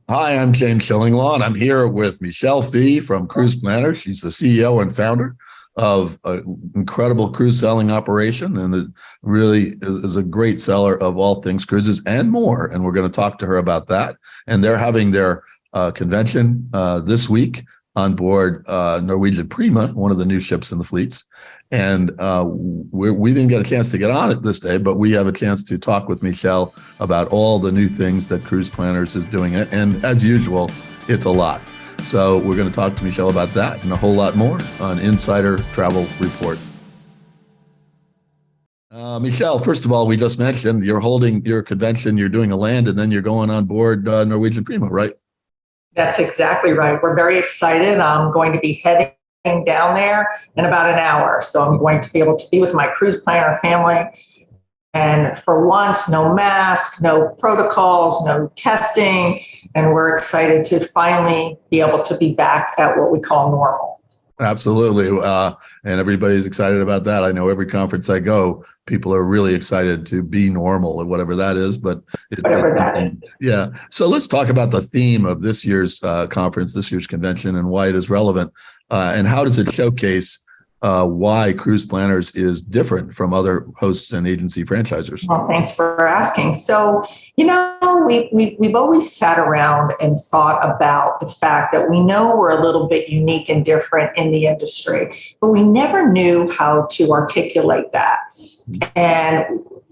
Hi, I'm James Shillinglaw, and I'm here with Michelle Fee from Cruise Planner. She's the CEO and founder of an incredible cruise selling operation, and it really is a great seller of all things cruises and more. And we're going to talk to her about that. And they're having their convention this week on board Norwegian Prima, one of the new ships in the fleets. And we didn't get a chance to get on it this day, but we have a chance to talk with Michelle about all the new things that Cruise Planners is doing. And as usual, it's a lot. So we're going to talk to Michelle about that and a whole lot more on Insider Travel Report. Michelle, first of all, we just mentioned you're holding your convention, you're doing a land, and then you're going on board Norwegian Prima, right? That's exactly right. We're very excited. I'm going to be heading down there in about an hour. So I'm going to be able to be with my cruise planner family. And for once, no mask, no protocols, no testing. And we're excited to finally be able to be back at what we call normal. Absolutely. And everybody's excited about that. I know every conference I go, people are really excited to be normal, whatever that is. But yeah. So let's talk about the theme of this year's conference, this year's convention, and why it is relevant. And how does it showcase why Cruise Planners is different from other hosts and agency franchisers? Well, thanks for asking. So, we've always sat around and thought about the fact that we know we're a little bit unique and different in the industry, but we never knew how to articulate that. And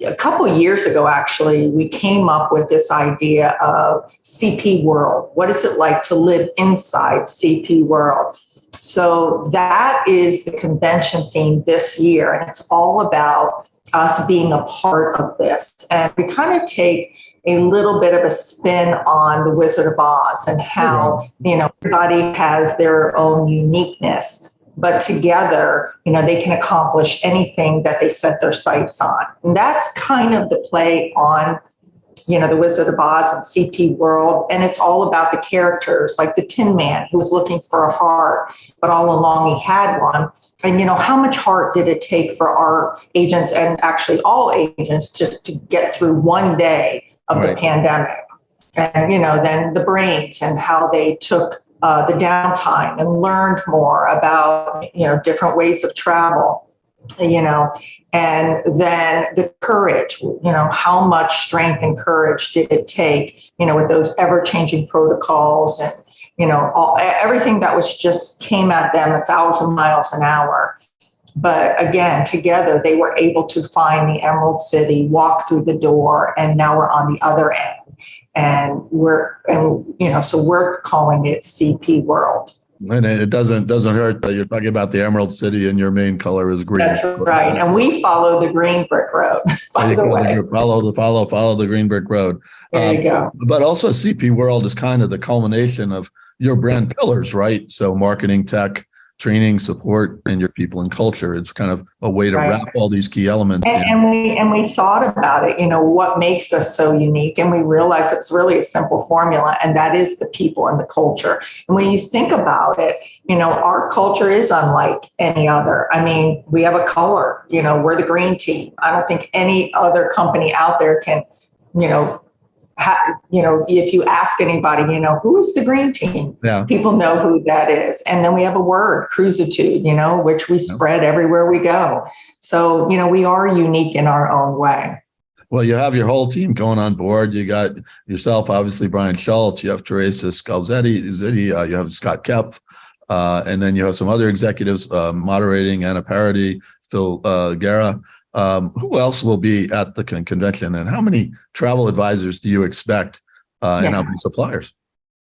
a couple of years ago, actually, we came up with this idea of CP World. What is it like to live inside CP World? So that is the convention theme this year, and it's all about us being a part of this. And we kind of take a little bit of a spin on the Wizard of Oz and how, everybody has their own uniqueness, but together, they can accomplish anything that they set their sights on. And that's kind of the play on the Wizard of Oz and CP World. And it's all about the characters, like the Tin Man who was looking for a heart, but all along he had one. And, how much heart did it take for our agents and actually all agents just to get through one day of the pandemic? And, then the brains and how they took the downtime and learned more about, different ways of travel. And then the courage, how much strength and courage did it take, with those ever-changing protocols and, everything that was just came at them 1,000 miles an hour. But again, together, they were able to find the Emerald City, walk through the door, and now we're on the other end. And so we're calling it CP World. And it doesn't hurt that you're talking about the Emerald City and your main color is green. That's right. And we follow the green brick road, by the way. Follow the green brick road. There you go. But also CP World is kind of the culmination of your brand pillars, right? So marketing, tech, training, support, and your people and culture. It's kind of a way to wrap all these key elements in. And we thought about it, what makes us so unique. And we realized it's really a simple formula, and that is the people and the culture. And when you think about it, our culture is unlike any other. I mean, we have a color, we're the green team. I don't think any other company out there can, if you ask anybody, who is the green team? Yeah. People know who that is. And then we have a word, cruisitude, which we spread everywhere we go. So, we are unique in our own way. Well, you have your whole team going on board. You got yourself, obviously, Brian Schultz. You have Teresa Scalzetti, you have Scott Kepf, and then you have some other executives moderating, Anna Parody, Phil Guerra. Who else will be at the convention, and how many travel advisors do you expect and how many suppliers?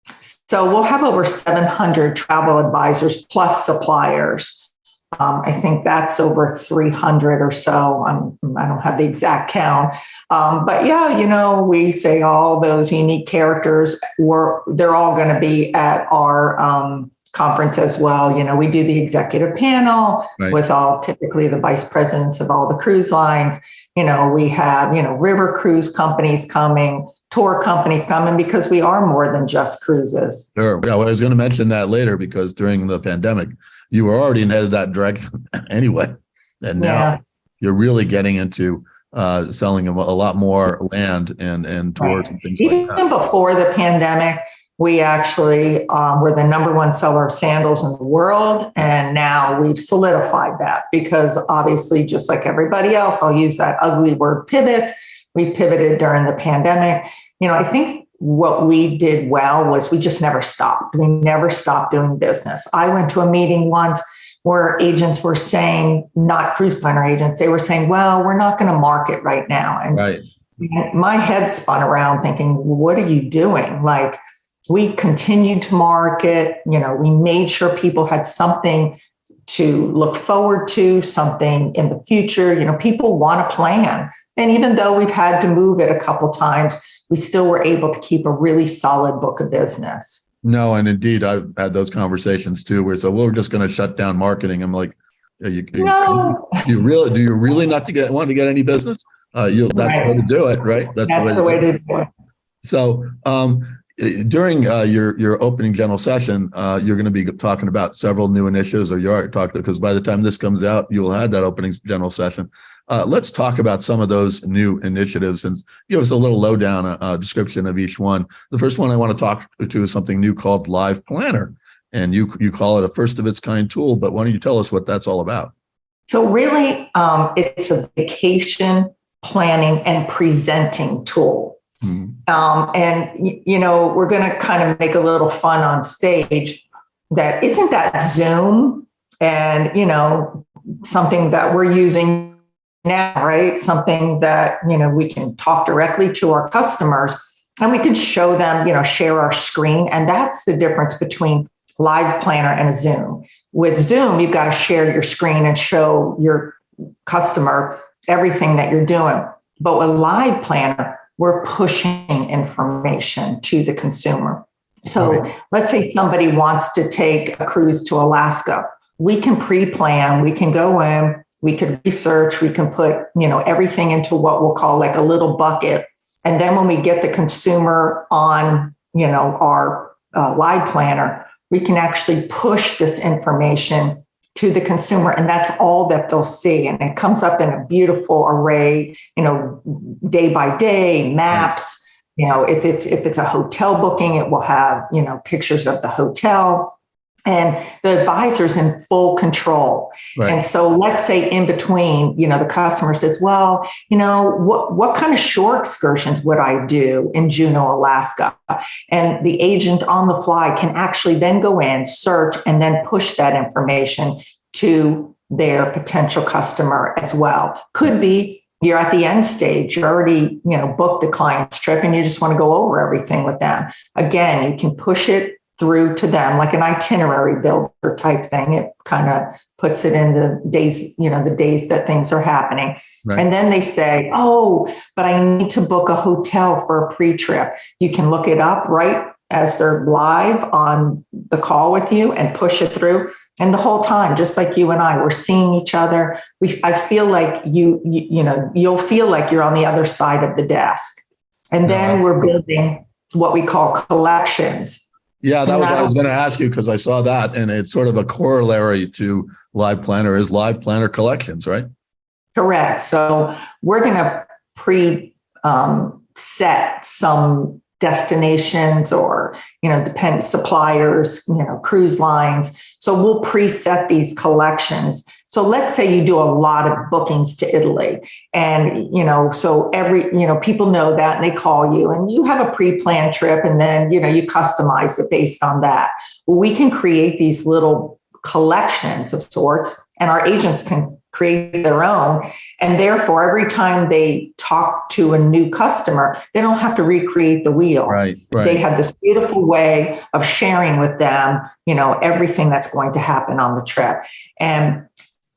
So we'll have over 700 travel advisors plus suppliers. I think that's over 300 or so. I don't have the exact count. But yeah, we say all those unique characters, they're all going to be at our conference as well. We do the executive panel with all typically the vice presidents of all the cruise lines. We have, river cruise companies coming, tour companies coming, because we are more than just cruises. Sure. Yeah, well, I was going to mention that later because during the pandemic, you were already headed that direction anyway. And now you're really getting into selling a lot more land and tours and things like that. Even before the pandemic, We actually were the number one seller of sandals in the world. And now we've solidified that because obviously, just like everybody else, I'll use that ugly word pivot. We pivoted during the pandemic. I think what we did well was we just never stopped. We never stopped doing business. I went to a meeting once where agents were saying, not cruise planner agents, they were saying, well, we're not going to market right now. And Right. my head spun around thinking, what are you doing? Like, we continued to market, we made sure people had something to look forward to, something in the future. People want a plan. And even though we've had to move it a couple times, we still were able to keep a really solid book of business. No, and indeed, I've had those conversations too, where so we're just going to shut down marketing. I'm like, No. do you really not want to get any business? That's Right. the way to do it, right? That's the way to do it. So during your opening general session, you're going to be talking about several new initiatives, or you are talking, because by the time this comes out, you will have that opening general session. Let's talk about some of those new initiatives and give us a little lowdown description of each one. The first one I want to talk to is something new called Live Planner, and you call it a first of its kind tool. But why don't you tell us what that's all about? So really, it's a vacation planning and presenting tool. We're going to kind of make a little fun on stage. That isn't that Zoom and, something that we're using now, right? Something that, we can talk directly to our customers and we can show them, share our screen. And that's the difference between Live Planner and a Zoom. With Zoom, you've got to share your screen and show your customer everything that you're doing. But with Live Planner, we're pushing information to the consumer. So let's say somebody wants to take a cruise to Alaska. We can pre-plan, we can go in, we can research, we can put, everything into what we'll call like a little bucket. And then when we get the consumer on, our Live Planner, we can actually push this information to the consumer, and that's all that they'll see. And it comes up in a beautiful array, day by day maps. If it's a hotel booking, it will have, pictures of the hotel. And the advisor's in full control. Right. And so let's say in between, the customer says, well, what kind of shore excursions would I do in Juneau, Alaska? And the agent on the fly can actually then go in, search, and then push that information to their potential customer as well. Could be you're at the end stage, you already, booked the client's trip and you just want to go over everything with them. Again, you can push it through to them like an itinerary builder type thing. It kind of puts it in the days, the days that things are happening. Right. And then they say, oh, but I need to book a hotel for a pre-trip. You can look it up right as they're live on the call with you and push it through. And the whole time, just like you and I, we're seeing each other. I feel like you'll feel like you're on the other side of the desk. And then we're building what we call collections. Yeah, that was what I was going to ask you, because I saw that, and it's sort of a corollary to Live Planner is Live Planner collections, right? Correct. So we're going to set some destinations or, depend suppliers, cruise lines. So we'll preset these collections. So let's say you do a lot of bookings to Italy and, so people know that and they call you and you have a pre-planned trip and then, you customize it based on that. Well, we can create these little collections of sorts and our agents can create their own. And therefore, every time they talk to a new customer, they don't have to recreate the wheel. Right. They have this beautiful way of sharing with them, everything that's going to happen on the trip. And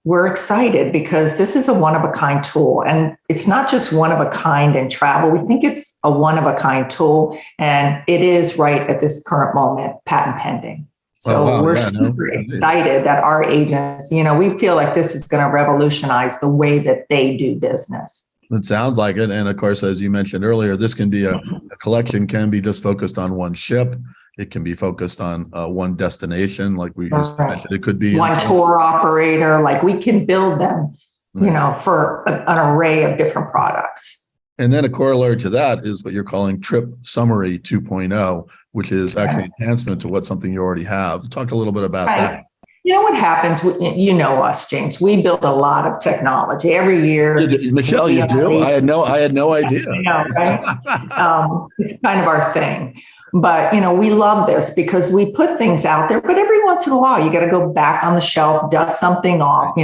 we're excited because this is a one-of-a-kind tool. And it's not just one-of-a-kind in travel. We think it's a one-of-a-kind tool. And it is right at this current moment, patent pending. So we're super excited that our agents, we feel like this is going to revolutionize the way that they do business. It sounds like it. And of course, as you mentioned earlier, this can be a collection can be just focused on one ship. It can be focused on one destination, like we just mentioned. It could be one tour operator. Like we can build them, for an array of different products. And then a corollary to that is what you're calling Trip Summary 2.0, which is actually an enhancement to what something you already have. Talk a little bit about that. You know what happens? You know us, James. We build a lot of technology every year. Michelle, you do? I had no idea. I know, right? It's kind of our thing. But, we love this because we put things out there, but every once in a while, you got to go back on the shelf, dust something off,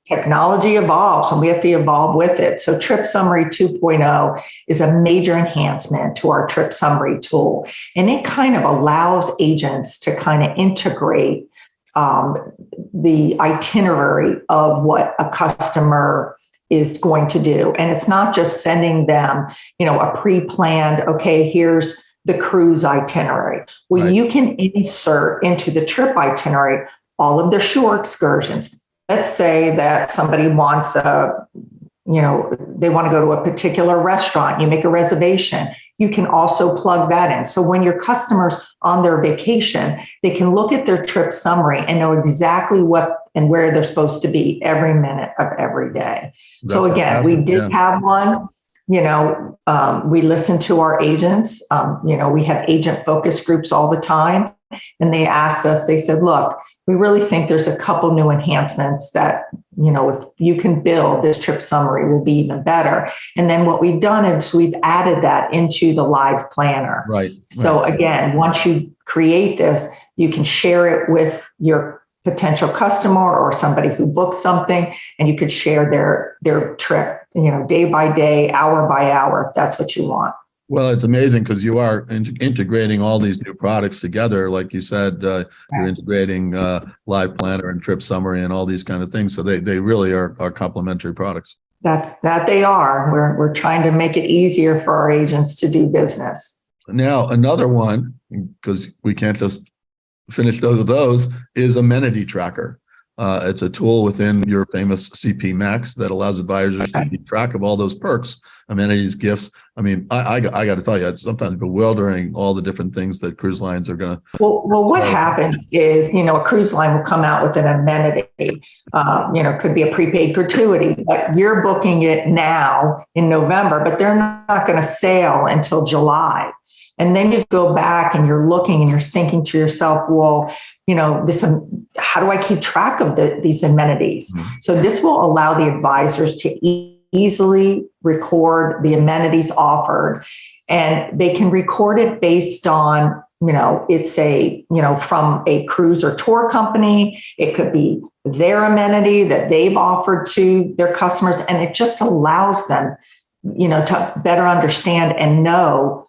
technology evolves and we have to evolve with it. So Trip Summary 2.0 is a major enhancement to our Trip Summary tool. And it kind of allows agents to kind of integrate the itinerary of what a customer is going to do. And it's not just sending them, a pre-planned, okay, here's the cruise itinerary. Well, you can insert into the trip itinerary all of their shore excursions. Let's say that somebody wants they want to go to a particular restaurant. You make a reservation. You can also plug that in. So when your customers on their vacation, they can look at their trip summary and know exactly what and where they're supposed to be every minute of every day. So again, we did have one. We listen to our agents. We have agent focus groups all the time. And they asked us, they said, look, we really think there's a couple new enhancements that, if you can build, this trip summary will be even better. And then what we've done is we've added that into the live planner. Right. So again, once you create this, you can share it with your potential customer or somebody who books something, and you could share their trip, day by day, hour by hour, if that's what you want. Well, it's amazing because you are integrating all these new products together. Like you said, you're integrating Live Planner and Trip Summary and all these kind of things. So they really are complementary products. That they are. We're trying to make it easier for our agents to do business. Now, another one, because we can't just finish those, is Amenity Tracker. It's a tool within your famous CP Max that allows advisors to keep track of all those perks, amenities, gifts. I mean, I got to tell you, it's sometimes bewildering, all the different things that cruise lines are going to. Well, what happens is, a cruise line will come out with an amenity, could be a prepaid gratuity, but you're booking it now in November, but they're not going to sail until July. And then you go back and you're looking and you're thinking to yourself, well, how do I keep track of these amenities? Mm-hmm. So this will allow the advisors to easily record the amenities offered, and they can record it based on, it's from a cruise or tour company. It could be their amenity that they've offered to their customers. And it just allows them, to better understand and know,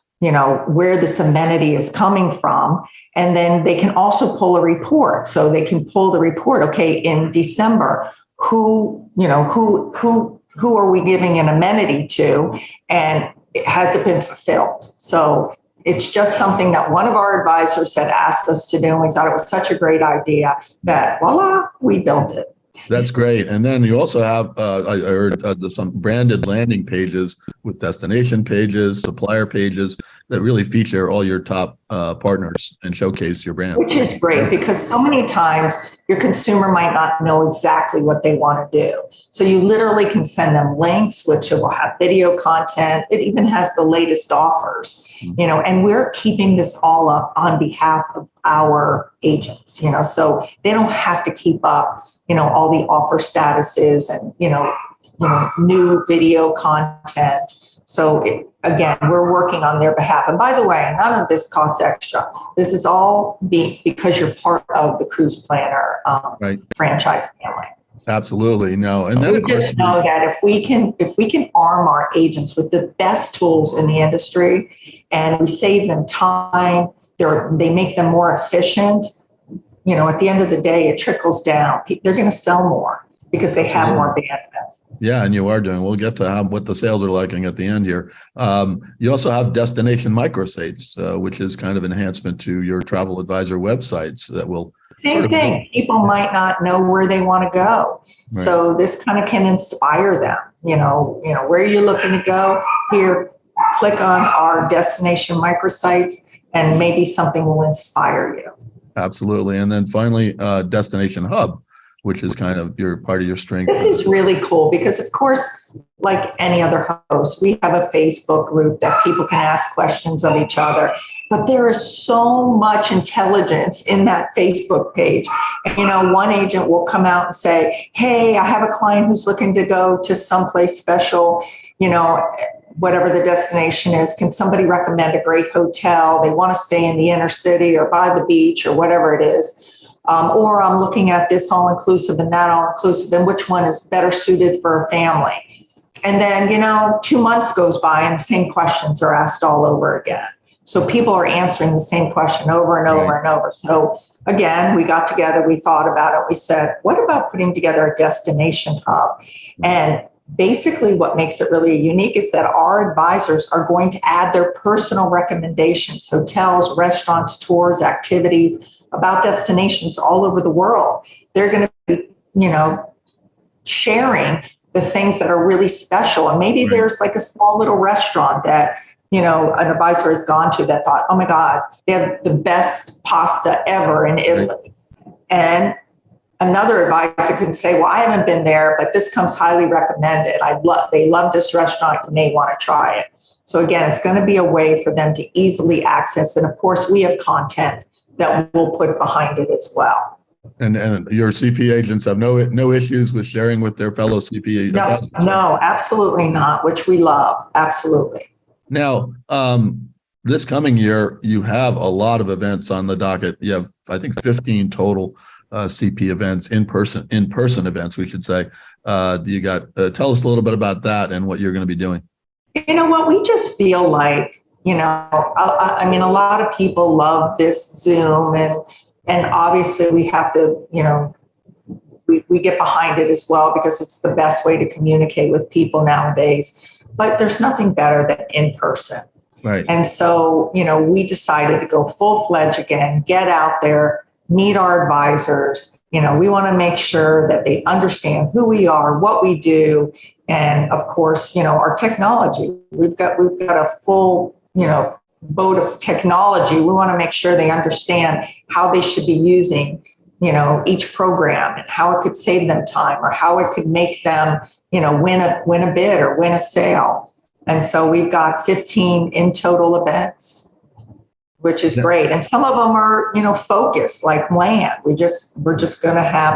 where this amenity is coming from. And then they can also pull a report. So they can pull the report. Okay, in December, who are we giving an amenity to, and has it been fulfilled? So it's just something that one of our advisors had asked us to do, and we thought it was such a great idea that voila, we built it. That's great. And then you also have, I heard some branded landing pages with destination pages, supplier pages that really feature all your top partners and showcase your brand. Which is great because so many times your consumer might not know exactly what they want to do. So you literally can send them links, which will have video content. It even has the latest offers, and we're keeping this all up on behalf of our agents, so they don't have to keep up, all the offer statuses and, new video content. So again, we're working on their behalf. And by the way, none of this costs extra. This is all because you're part of the Cruise Planner franchise family. Absolutely. No. And then we just know that if we can arm our agents with the best tools in the industry and we save them time, they make them more efficient, at the end of the day, it trickles down. They're going to sell more because they have more bandwidth. Yeah, and you are doing. We'll get to what the sales are liking at the end here. You also have destination microsites, which is kind of enhancement to your travel advisor websites that will. Same thing. People might not know where they want to go, so this kind of can inspire them. Where are you looking to go? Here, click on our destination microsites, and maybe something will inspire you. Absolutely, and then finally, Destination Hub, which is kind of part of your strength. This is really cool because, of course, like any other host. We have a Facebook group that people can ask questions of each other, but there is so much intelligence in that Facebook page. And, one agent will come out and say, hey, I have a client who's looking to go to someplace special, whatever the destination is. Can somebody recommend a great hotel? They want to stay in the inner city or by the beach or whatever it is. Or I'm looking at this all-inclusive and that all-inclusive, and which one is better suited for a family. And then, 2 months goes by and the same questions are asked all over again. So people are answering the same question over and over and over. So again, we got together, we thought about it. We said, what about putting together a destination hub? And basically what makes it really unique is that our advisors are going to add their personal recommendations, hotels, restaurants, tours, activities about destinations all over the world. They're going to be, sharing the things that are really special. And maybe there's like a small little restaurant that, an advisor has gone to that thought, oh my God, they have the best pasta ever in Italy. And another advisor could say, well, I haven't been there, but this comes highly recommended. They love this restaurant. You may want to try it. So again, it's going to be a way for them to easily access. And of course, we have content that we'll put behind it as well. And your CP agents have no issues with sharing with their fellow CPA? No, absolutely not, which we love. Absolutely. Now, this coming year, you have a lot of events on the docket. You have, I think, 15 total CP events, in-person events, we should say. You got, tell us a little bit about that and what you're going to be doing. You know what, we just feel like, I mean, a lot of people love this Zoom and obviously we have to, we get behind it as well because it's the best way to communicate with people nowadays. But there's nothing better than in person. Right. And so, we decided to go full-fledged again, get out there, meet our advisors. We want to make sure that they understand who we are, what we do, and of course, our technology. We've got a full, boat of technology. We want to make sure they understand how they should be using, each program and how it could save them time or how it could make them, win a bid or win a sale. And so we've got 15 in total events, which is great. And some of them are, focused like land. We're just going to have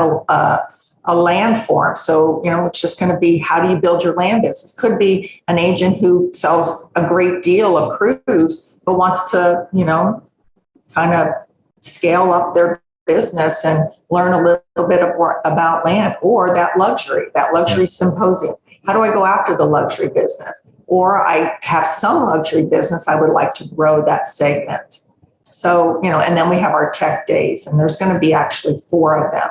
a land forum. So, it's just going to be, how do you build your land business? Could be an agent who sells a great deal of cruise, but wants to, kind of scale up their business and learn a little bit more about land, or that luxury symposium. How do I go after the luxury business? Or I have some luxury business, I would like to grow that segment. So, and then we have our tech days, and there's going to be actually 4 of them,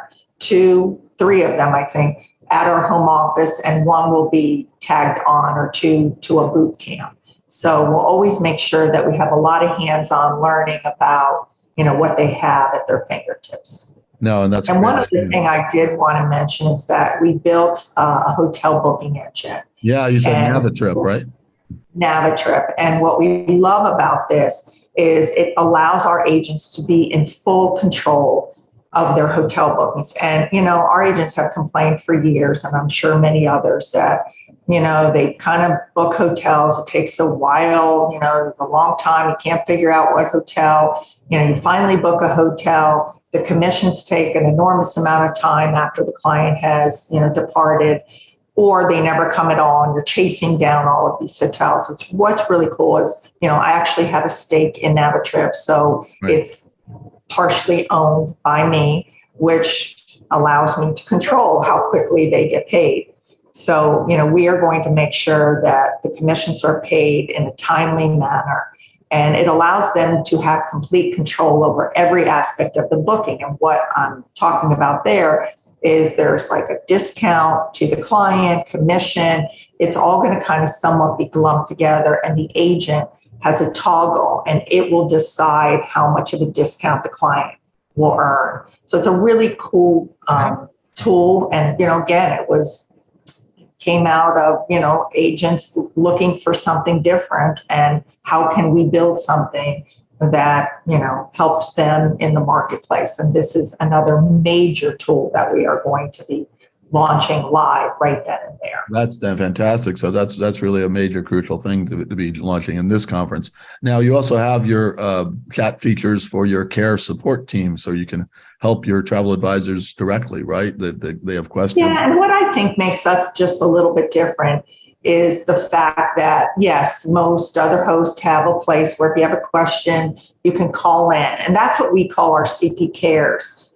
3 of them, I think, at our home office, and 1 will be tagged on or to a boot camp. So we'll always make sure that we have a lot of hands-on learning about, what they have at their fingertips. No, and that's. And one other thing I did want to mention is that we built a hotel booking engine. Yeah, you said Navitrip, right? Navitrip. And what we love about this is it allows our agents to be in full control of their hotel bookings. And, our agents have complained for years, and I'm sure many others, that, they kind of book hotels. It takes a while, it's a long time. You can't figure out what hotel, you finally book a hotel. The commissions take an enormous amount of time after the client has, departed, or they never come at all, and you're chasing down all of these hotels. What's really cool is, I actually have a stake in Navitrip, so it's partially owned by me, which allows me to control how quickly they get paid. So, we are going to make sure that the commissions are paid in a timely manner, and it allows them to have complete control over every aspect of the booking. And what I'm talking about there is there's like a discount to the client, commission. It's all going to kind of somewhat be lumped together, and the agent has a toggle, and it will decide how much of a discount the client will earn. So it's a really cool tool. And, again, it came out of, agents looking for something different, and how can we build something that, helps them in the marketplace. And this is another major tool that we are going to be launching live right then and there. That's fantastic. So that's really a major crucial thing to be launching in this conference. Now, you also have your chat features for your care support team, so you can help your travel advisors directly, right? That they have questions. Yeah, and what I think makes us just a little bit different is the fact that, yes, most other hosts have a place where if you have a question, you can call in. And that's what we call our CP Cares.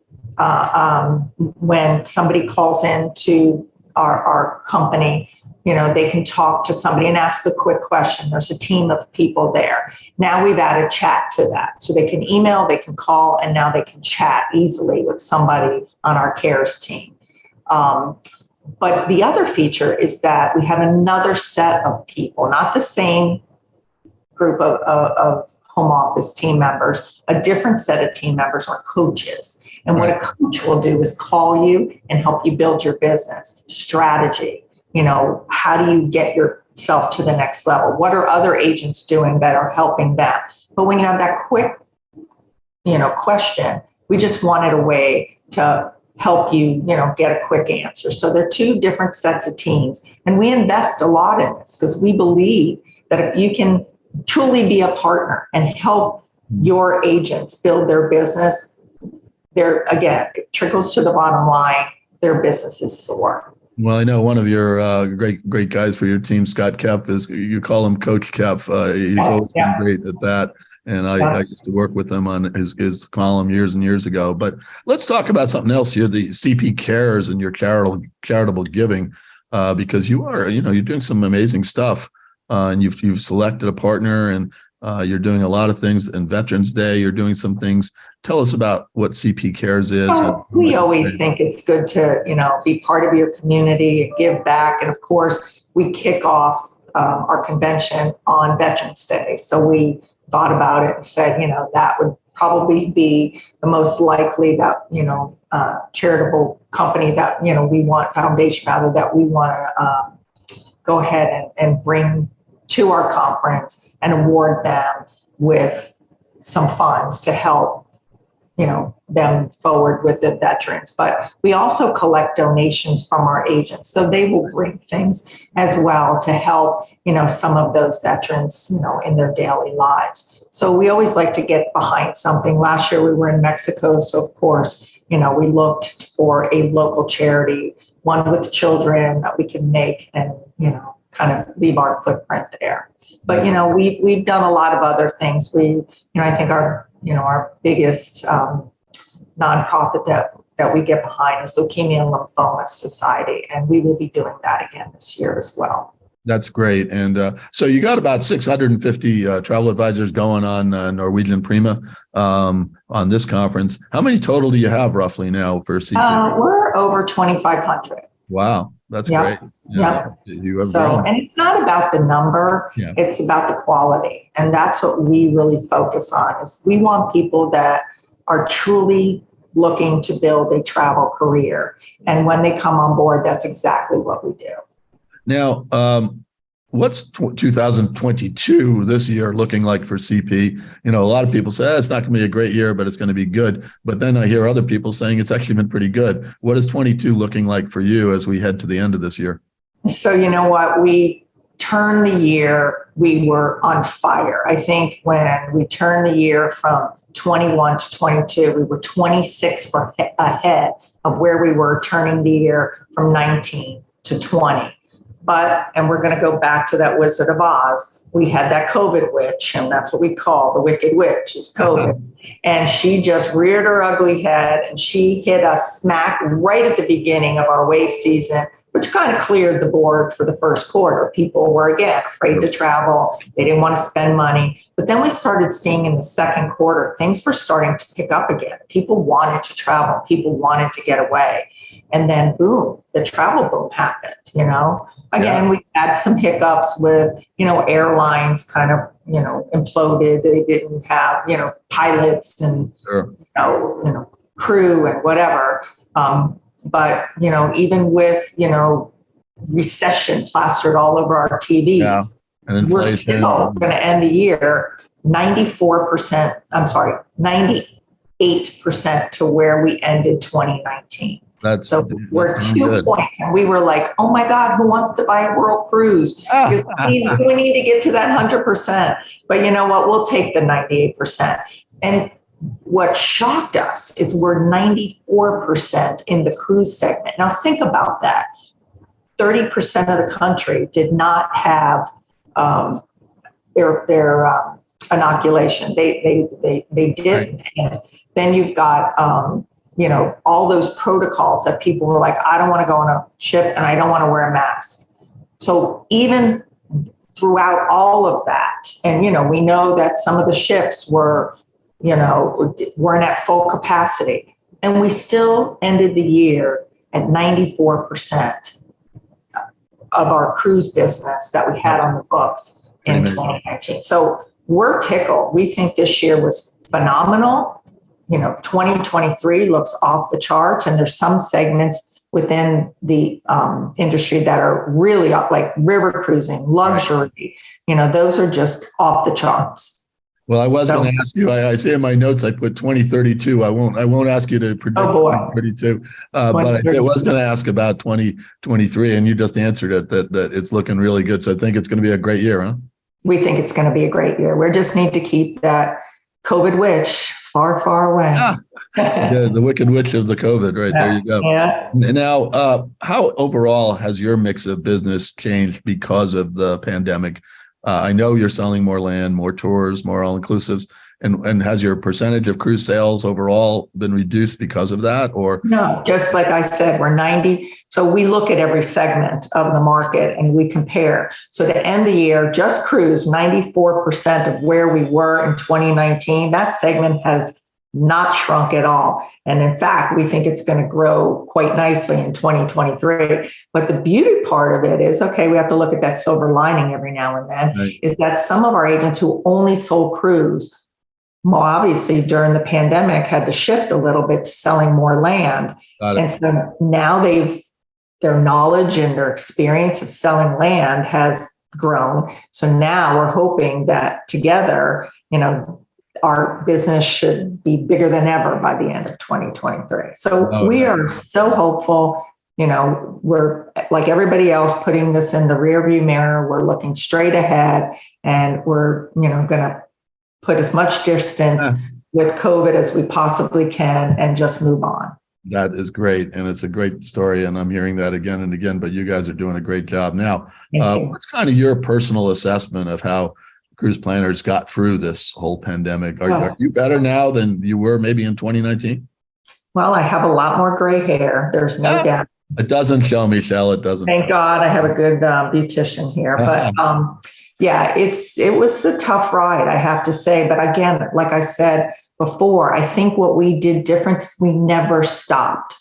When somebody calls in to our company, they can talk to somebody and ask a quick question. There's a team of people there. Now we've added chat to that. So they can email, they can call, and now they can chat easily with somebody on our cares team. But the other feature is that we have another set of people, not the same group of home office team members, a different set of team members are coaches. And what a coach will do is call you and help you build your business strategy. How do you get yourself to the next level? What are other agents doing that are helping them? But when you have that quick, question, we just wanted a way to help you, get a quick answer. So they're two different sets of teams. And we invest a lot in this because we believe that if you can truly be a partner and help your agents build their business, it trickles to the bottom line, their businesses soar. Well, I know one of your great guys for your team, Scott Kepf, you call him Coach Kepf. He's always been great at that. And I used to work with him on his column years and years ago. But let's talk about something else here, the CP Cares and your charitable giving, because you're doing some amazing stuff. And you've selected a partner, and you're doing a lot of things. And Veterans Day, you're doing some things. Tell us about what CP Cares is. We always think it's good to, be part of your community, give back. And of course, we kick off our convention on Veterans Day. So we thought about it and said, that would probably be the most likely that, charitable company that, we want, foundation rather, that we want to go ahead and bring to our conference and award them with some funds to help, them forward with the veterans. But we also collect donations from our agents. So they will bring things as well to help, some of those veterans, in their daily lives. So we always like to get behind something. Last year we were in Mexico. So of course, we looked for a local charity, one with children that we can make and, kind of leave our footprint there. But, we've done a lot of other things. I think our biggest nonprofit that we get behind is Leukemia and Lymphoma Society. And we will be doing that again this year as well. That's great. And so you got about 650 travel advisors going on Norwegian Prima on this conference. How many total do you have roughly now for CP? We're over 2,500. Wow. That's great. Yeah. You have grown. And it's not about the number, it's about the quality. And that's what we really focus on is we want people that are truly looking to build a travel career. And when they come on board, that's exactly what we do. Now, what's 2022 this year looking like for CP? A lot of people say it's not going to be a great year, but it's going to be good. But then I hear other people saying it's actually been pretty good. What is 22 looking like for you as we head to the end of this year? So you know what? We turned the year, we were on fire. I think when we turned the year from 21 to 22, we were 26 ahead of where we were turning the year from 19 to 20. And we're going to go back to that Wizard of Oz. We had that COVID witch, and that's what we call the Wicked Witch is COVID. And she just reared her ugly head, and she hit us smack right at the beginning of our wave season, which kind of cleared the board for the first quarter. People were, again, afraid to travel. They didn't want to spend money. But then we started seeing in the second quarter, things were starting to pick up again. People wanted to travel. People wanted to get away. And then, boom, the travel boom happened, Again, we had some hiccups with, airlines kind of, imploded. They didn't have, pilots and, crew and whatever. But, even with, recession plastered all over our TVs, and we're still going to end the year 98% to where we ended 2019. So we're that's 2 good. points, and we were like, "Oh my God, who wants to buy a World Cruise? Because we need to get to that 100%." But you know what? We'll take the 98%. And what shocked us is we're 94% in the cruise segment. Now think about that. 30% of the country did not have their inoculation. They didn't. Right. And then you've got all those protocols that people were like, I don't want to go on a ship and I don't want to wear a mask. So even throughout all of that, and we know that some of the ships weren't at full capacity, and we still ended the year at 94% of our cruise business that we had on the books in 2019. So we're tickled. We think this year was phenomenal. 2023 looks off the charts, and there's some segments within the industry that are really up, like river cruising, luxury. Those are just off the charts. Well, I was going to ask you. I see in my notes I put 2032. I won't ask you to predict 2032. But I was going to ask about 2023, and you just answered it that it's looking really good. So I think it's going to be a great year, huh? We think it's going to be a great year. We just need to keep that COVID witch far, far away. Yeah, the wicked witch of the COVID, right? There you go. Yeah. Now, how overall has your mix of business changed because of the pandemic? I know you're selling more land, more tours, more all-inclusives, and has your percentage of cruise sales overall been reduced because of that? Or no, just like I said, we're 90. So we look at every segment of the market and we compare. So to end the year, just cruise, 94% of where we were in 2019. That segment has not shrunk at all. And in fact, we think it's going to grow quite nicely in 2023. But the beauty part of it is, okay, we have to look at that silver lining every now and then, right, is that some of our agents who only sold cruise, well, obviously during the pandemic had to shift a little bit to selling more land. And so now their knowledge and their experience of selling land has grown. So now we're hoping that together, our business should be bigger than ever by the end of 2023. So we are so hopeful. We're like everybody else putting this in the rearview mirror. We're looking straight ahead, and we're, going to put as much distance with COVID as we possibly can and just move on. That is great. And it's a great story. And I'm hearing that again and again, but you guys are doing a great job. Now, what's kind of your personal assessment of how cruise planners got through this whole pandemic? Are you better now than you were maybe in 2019? Well, I have a lot more gray hair. There's no doubt. It doesn't show, Michelle. It doesn't. Thank God I have a good beautician here. But yeah, it was a tough ride, I have to say. But again, like I said before, I think what we did different, we never stopped.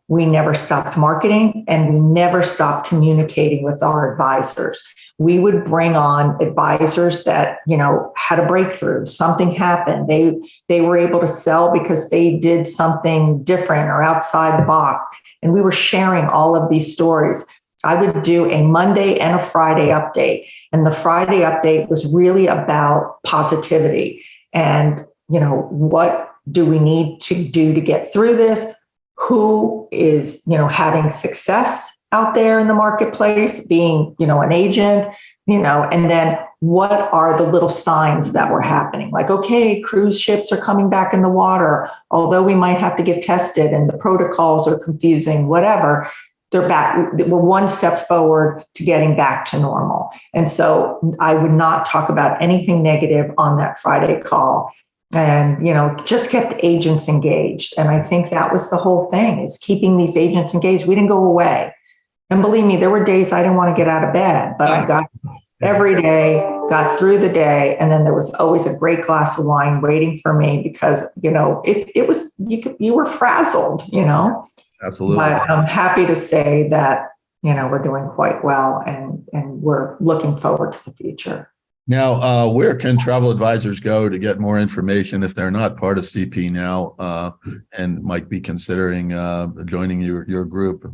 We never stopped marketing, and we never stopped communicating with our advisors. We would bring on advisors that, had a breakthrough, something happened. They were able to sell because they did something different or outside the box. And we were sharing all of these stories. I would do a Monday and a Friday update. And the Friday update was really about positivity and, what do we need to do to get through this? Who is, having success out there in the marketplace, being, an agent, and then what are the little signs that were happening? Like, okay, cruise ships are coming back in the water, although we might have to get tested and the protocols are confusing, whatever, they're back. We're one step forward to getting back to normal. And so I would not talk about anything negative on that Friday call. And, just kept agents engaged. And I think that was the whole thing, is keeping these agents engaged. We didn't go away. And believe me, there were days I didn't want to get out of bed, but I got every day, got through the day. And then there was always a great glass of wine waiting for me because, it was, you were frazzled, Absolutely. But I'm happy to say that, we're doing quite well, and we're looking forward to the future. Now, where can travel advisors go to get more information if they're not part of CP now and might be considering joining your group?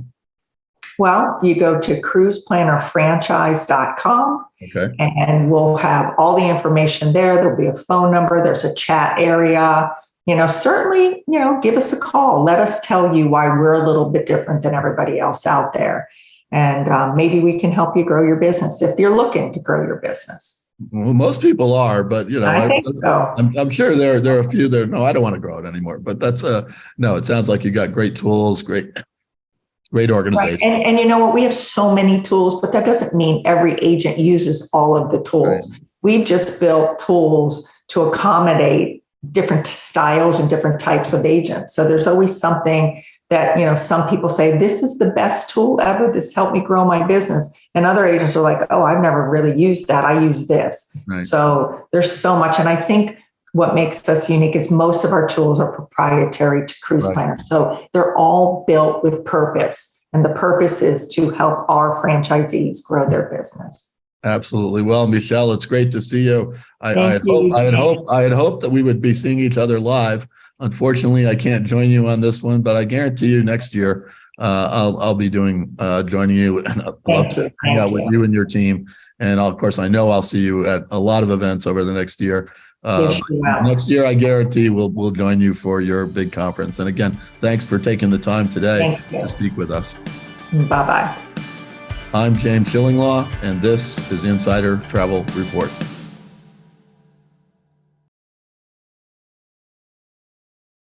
Well, you go to cruiseplannerfranchise.com, okay, and we'll have all the information there. There'll be a phone number. There's a chat area. certainly, give us a call. Let us tell you why we're a little bit different than everybody else out there. And maybe we can help you grow your business if you're looking to grow your business. Well, most people are, but I think so. I'm sure there are a few that no, I don't want to grow it anymore. But that's no. It sounds like you got great tools, great organization. Right. And you know what? We have so many tools, but that doesn't mean every agent uses all of the tools. Right. We've just built tools to accommodate different styles and different types of agents. So there's always something that, some people say, this is the best tool ever. This helped me grow my business. And other agents are like, oh, I've never really used that. I use this. Right. So there's so much. And I think what makes us unique is most of our tools are proprietary to Cruise Planner. So they're all built with purpose. And the purpose is to help our franchisees grow their business. Absolutely. Well, Michelle, it's great to see you. I had hoped that we would be seeing each other live. Unfortunately, I can't join you on this one, but I guarantee you next year I'll be joining you, and I'd love to hang out with you and your team. And of course, I know I'll see you at a lot of events over the next year. Next year, I guarantee we'll join you for your big conference. And again, thanks for taking the time today to speak with us. Bye-bye. I'm James Shillinglaw, and this is Insider Travel Report.